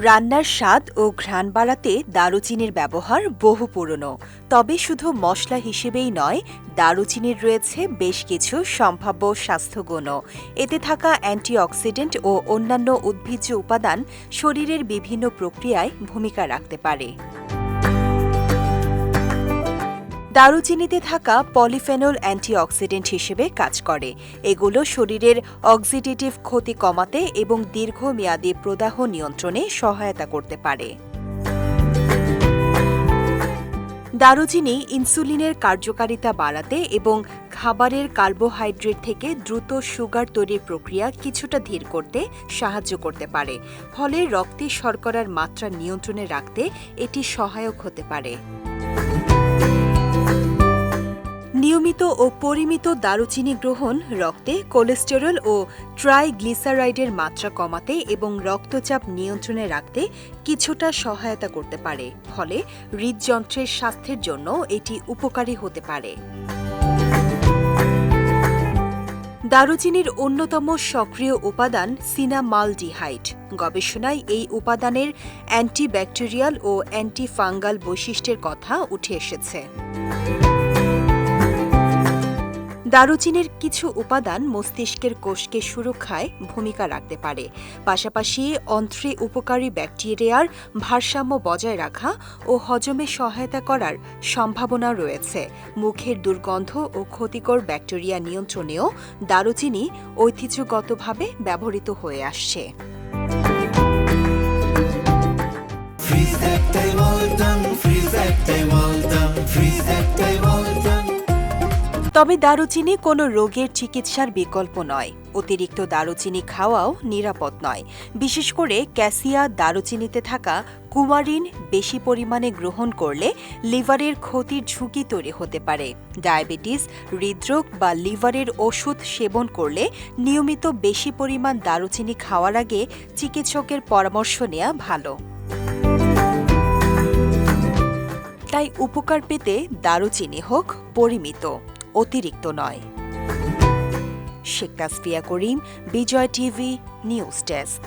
রান্নার স্বাদ ও ঘ্রাণ বাড়াতে দারুচিনির ব্যবহার বহু পুরনো। তবে শুধু মশলা হিসেবেই নয়, দারুচিনির রয়েছে বেশ কিছু সম্ভাব্য স্বাস্থ্যগুণও। এতে থাকা অ্যান্টিঅক্সিডেন্ট ও অন্যান্য উদ্ভিজ্জ উপাদান শরীরের বিভিন্ন প্রক্রিয়ায় ভূমিকা রাখতে পারে। দারুচিনিতে থাকা পলিফেনল অ্যান্টিঅক্সিডেন্ট হিসেবে কাজ করে। এগুলো শরীরের অক্সিডেটিভ ক্ষতি কমাতে এবং দীর্ঘমেয়াদী প্রদাহ নিয়ন্ত্রণে সহায়তা করতে পারে। দারুচিনি ইনসুলিনের কার্যকারিতা বাড়াতে এবং খাবারের কার্বোহাইড্রেট থেকে দ্রুত সুগার তৈরির প্রক্রিয়া কিছুটা ধীর করতে সাহায্য করতে পারে। ফলে রক্তে শর্করার মাত্রা নিয়ন্ত্রণে রাখতে এটি সহায়ক হতে পারে। নিয়মিত ও পরিমিত দারুচিনি গ্রহণ রক্তে কোলেস্টেরল ও ট্রাইগ্লিসারাইডের মাত্রা কমাতে এবং রক্তচাপ নিয়ন্ত্রণে রাখতে কিছুটা সহায়তা করতে পারে। ফলে হৃদযন্ত্রের স্বাস্থ্যের জন্য এটি উপকারী হতে পারে। দারুচিনির অন্যতম সক্রিয় উপাদান সিনামালডিহাইড। গবেষণায় এই উপাদানের অ্যান্টিব্যাকটেরিয়াল ও অ্যান্টিফাঙ্গাল বৈশিষ্ট্যের কথা উঠে এসেছে। দারুচিনির কিছু উপাদান মস্তিষ্কের কোষকে সুরক্ষায় ভূমিকা রাখতে পারে। পাশাপাশি অন্ত্রে উপকারী ব্যাকটেরিয়ার ভারসাম্য বজায় রাখা ও হজমে সহায়তা করার সম্ভাবনা রয়েছে। মুখের দুর্গন্ধ ও ক্ষতিকর ব্যাকটেরিয়া নিয়ন্ত্রণেও দারুচিনি ঐতিহ্যগতভাবে ব্যবহৃত হয়ে আসছে। তবে দারুচিনি কোনো রোগের চিকিৎসার বিকল্প নয়। অতিরিক্ত দারুচিনি খাওয়াও নিরাপদ নয়। বিশেষ করে ক্যাসিয়া দারুচিনিতে থাকা কুমারিন বেশি পরিমাণে গ্রহণ করলে লিভারের ক্ষতির ঝুঁকি তৈরি হতে পারে। ডায়াবেটিস, হৃদরোগ বা লিভারের ওষুধ সেবন করলে নিয়মিত বেশি পরিমাণ দারুচিনি খাওয়ার আগে চিকিৎসকের পরামর্শ নেওয়া ভালো। তাই উপকার পেতে দারুচিনি হোক পরিমিত, অতিরিক্ত নয়। শেখ তাসফিয়া করিম, বিজয় টিভি নিউজ ডেস্ক।